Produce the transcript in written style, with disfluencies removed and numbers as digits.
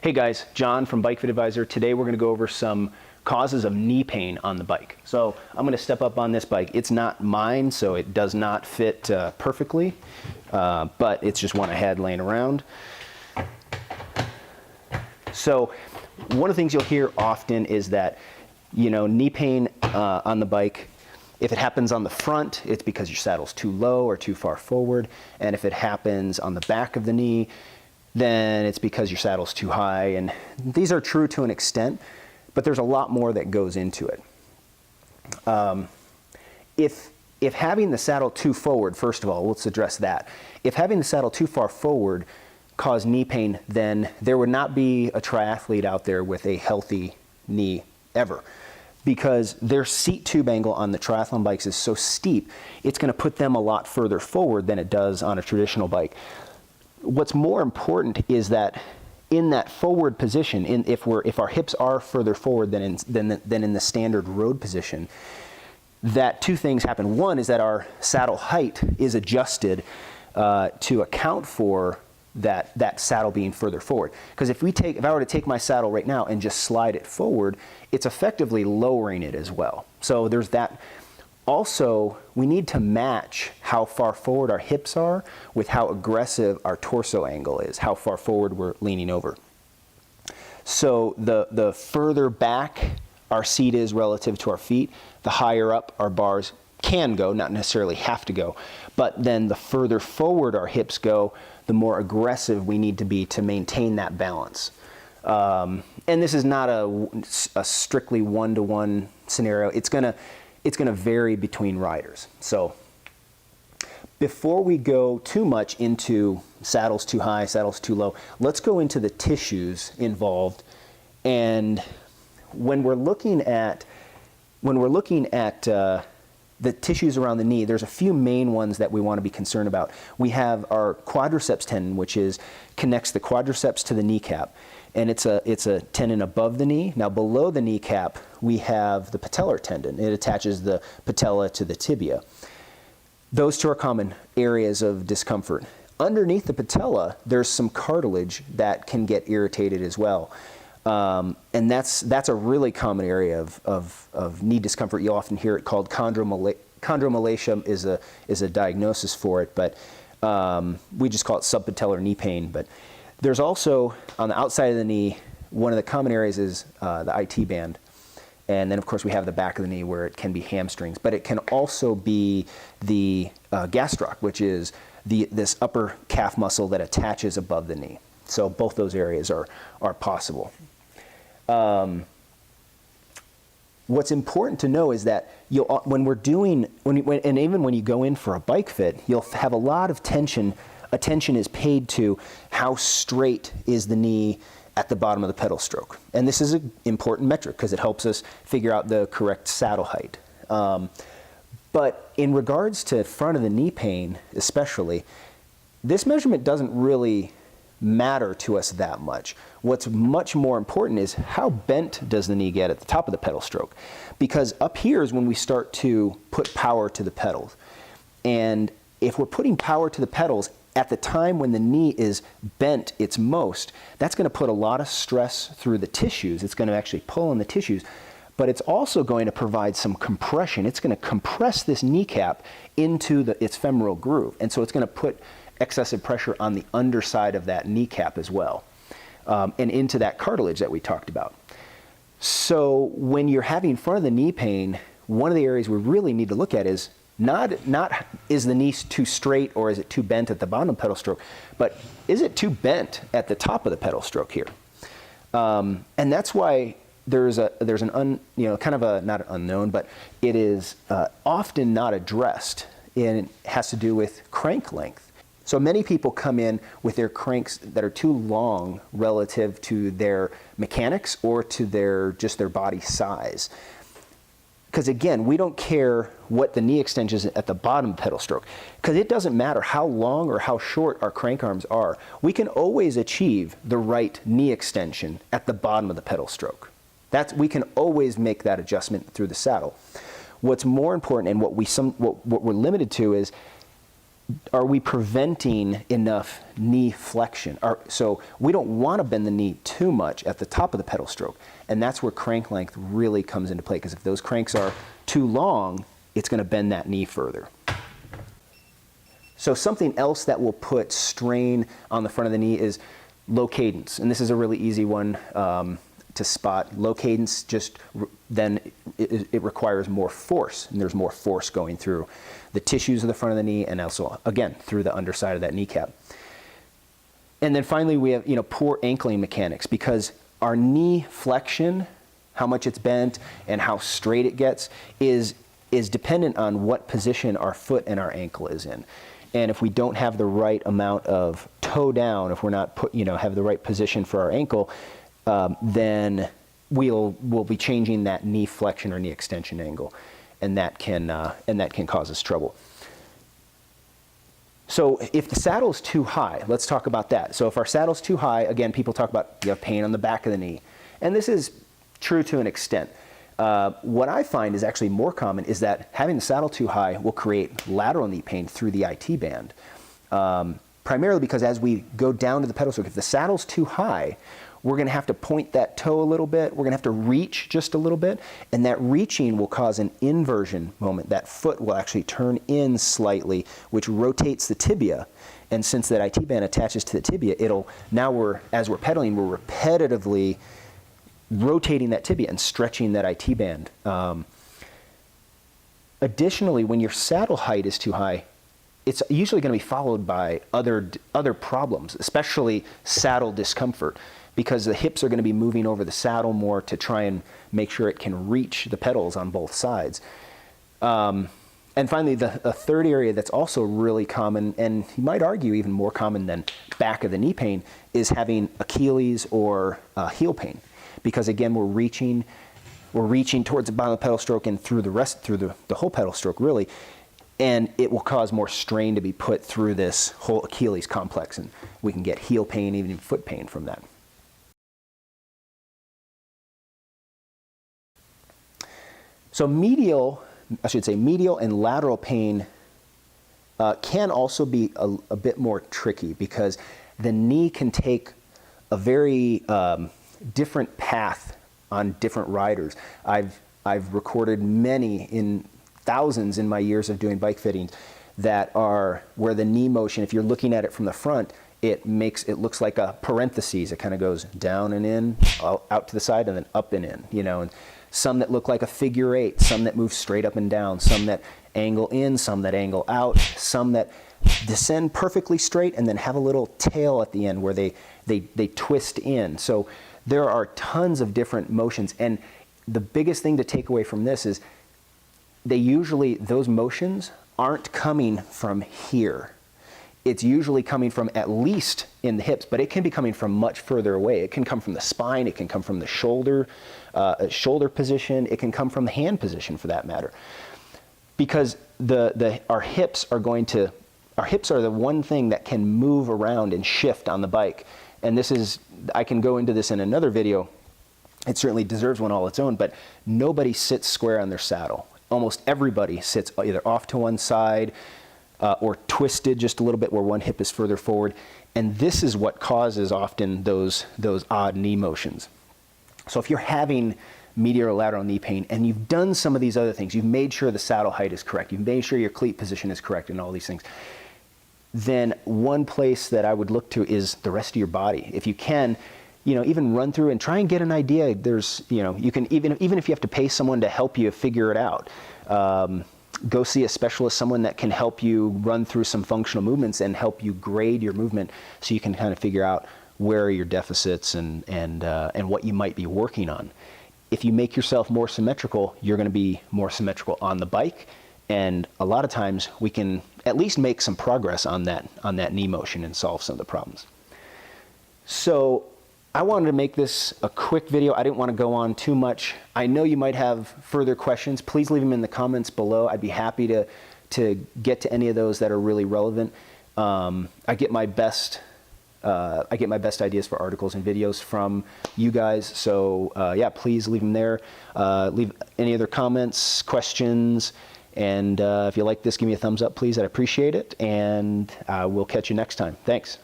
Hey guys, John from Bike Fit Advisor. Today we're going to go over some causes of knee pain on the bike. So I'm going to step up on this bike. It's not mine, so it does not fit perfectly, but it's just one I had laying around. So one of the things you'll hear often is that, knee pain on the bike, if it happens on the front, it's because your saddle's too low or too far forward. And if it happens on the back of the knee, then it's because your saddle's too high. And these are true to an extent, but there's a lot more that goes into it. If having the saddle too forward, first of all, let's address that. If having the saddle too far forward caused knee pain, then there would not be a triathlete out there with a healthy knee ever, because their seat tube angle on the triathlon bikes is so steep, it's going to put them a lot further forward than it does on a traditional bike. What's more important is that in that forward position, if our hips are further forward than in the standard road position, that two things happen. One is that our saddle height is adjusted to account for that saddle being further forward. Because if I were to take my saddle right now and just slide it forward, it's effectively lowering it as well. So there's that. Also, we need to match how far forward our hips are with how aggressive our torso angle is, how far forward we're leaning over. So the further back our seat is relative to our feet, the higher up our bars can go, not necessarily have to go. But then the further forward our hips go, the more aggressive we need to be to maintain that balance. And this is not a strictly one-to-one scenario. It's going to vary between riders. So before we go too much into saddles too high, saddles too low, let's go into the tissues involved. And when we're looking at the tissues around the knee, there's a few main ones that we want to be concerned about. We have our quadriceps tendon, which connects the quadriceps to the kneecap. And it's a tendon above the knee. Now below the kneecap, we have the patellar tendon. It attaches the patella to the tibia. Those two are common areas of discomfort. Underneath the patella, there's some cartilage that can get irritated as well. And that's a really common area of knee discomfort. You often hear it called chondromalacia is a diagnosis for it, but we just call it subpatellar knee pain. But there's also, on the outside of the knee, one of the common areas is the IT band. And then, of course, we have the back of the knee where it can be hamstrings. But it can also be the gastroc, which is this upper calf muscle that attaches above the knee. So both those areas are possible. What's important to know is that and even when you go in for a bike fit, you'll have a lot of tension. Attention is paid to how straight is the knee at the bottom of the pedal stroke. And this is an important metric because it helps us figure out the correct saddle height. But in regards to front of the knee pain, especially, this measurement doesn't really matter to us that much. What's much more important is how bent does the knee get at the top of the pedal stroke? Because up here is when we start to put power to the pedals. And if we're putting power to the pedals at the time when the knee is bent its most, that's going to put a lot of stress through the tissues. It's going to actually pull on the tissues, but it's also going to provide some compression. It's going to compress this kneecap into its femoral groove. And so it's going to put excessive pressure on the underside of that kneecap as well, and into that cartilage that we talked about. So when you're having front of the knee pain, one of the areas we really need to look at is not is the knee too straight or is it too bent at the bottom of the pedal stroke, but is it too bent at the top of the pedal stroke here? And that's why there's not an unknown, but it is often not addressed, and it has to do with crank length. So many people come in with their cranks that are too long relative to their mechanics or to their body size. Because again, we don't care what the knee extension is at the bottom of the pedal stroke, because it doesn't matter how long or how short our crank arms are. We can always achieve the right knee extension at the bottom of the pedal stroke. We can always make that adjustment through the saddle. What's more important and what we're limited to is are we preventing enough knee flexion? So we don't want to bend the knee too much at the top of the pedal stroke. And that's where crank length really comes into play, because if those cranks are too long, it's going to bend that knee further. So something else that will put strain on the front of the knee is low cadence. And this is a really easy one to spot. Low cadence, then it requires more force, and there's more force going through the tissues of the front of the knee, and also, again, through the underside of that kneecap. And then finally, we have poor ankling mechanics, because our knee flexion, how much it's bent and how straight it gets, is dependent on what position our foot and our ankle is in. And if we don't have the right amount of toe down, if we're not have the right position for our ankle, then we'll be changing that knee flexion or knee extension angle, and that can cause us trouble. So if the saddle is too high, let's talk about that. So if our saddle's too high, again, people talk about you have pain on the back of the knee, and this is true to an extent. What I find is actually more common is that having the saddle too high will create lateral knee pain through the IT band. Primarily because as we go down to the pedal stroke, if the saddle's too high, we're going to have to point that toe a little bit. We're going to have to reach just a little bit. And that reaching will cause an inversion moment. That foot will actually turn in slightly, which rotates the tibia. And since that IT band attaches to the tibia, as we're pedaling, we're repetitively rotating that tibia and stretching that IT band. Additionally, when your saddle height is too high, it's usually going to be followed by other problems, especially saddle discomfort, because the hips are going to be moving over the saddle more to try and make sure it can reach the pedals on both sides. And finally, the third area that's also really common, and you might argue even more common than back of the knee pain, is having Achilles or heel pain. Because again, we're reaching towards the bottom of the pedal stroke and through the whole pedal stroke really, and it will cause more strain to be put through this whole Achilles complex, and we can get heel pain, even foot pain from that. So medial and lateral pain can also be a bit more tricky, because the knee can take a very different path on different riders. I've recorded thousands in my years of doing bike fittings that are where the knee motion, if you're looking at it from the front, it looks like a parentheses. It kind of goes down and in, out to the side, and then up and in, and some that look like a figure eight, some that move straight up and down, some that angle in, some that angle out, some that descend perfectly straight and then have a little tail at the end where they twist in. So there are tons of different motions, and the biggest thing to take away from this is those motions aren't coming from here. It's usually coming from at least in the hips, but it can be coming from much further away. It can come from the spine, it can come from the shoulder position, it can come from the hand position for that matter. Because our hips are the one thing that can move around and shift on the bike. And I can go into this in another video. It certainly deserves one all its own, but nobody sits square on their saddle. Almost everybody sits either off to one side or twisted just a little bit where one hip is further forward. And this is what causes often those odd knee motions. So if you're having medial or lateral knee pain and you've done some of these other things, you've made sure the saddle height is correct, you've made sure your cleat position is correct and all these things, then one place that I would look to is the rest of your body. If you can, even run through and try and get an idea. You can even if you have to pay someone to help you figure it out, go see a specialist, someone that can help you run through some functional movements and help you grade your movement, so you can kind of figure out where are your deficits and what you might be working on. If you make yourself more symmetrical, you're going to be more symmetrical on the bike, and a lot of times we can at least make some progress on that knee motion and solve some of the problems. So I wanted to make this a quick video. I didn't want to go on too much. I know you might have further questions. Please leave them in the comments below. I'd be happy to get to any of those that are really relevant. I get my best ideas for articles and videos from you guys. So yeah, please leave them there. Leave any other comments, questions, And if you like this, give me a thumbs up, please. I'd appreciate it. And we'll catch you next time. Thanks.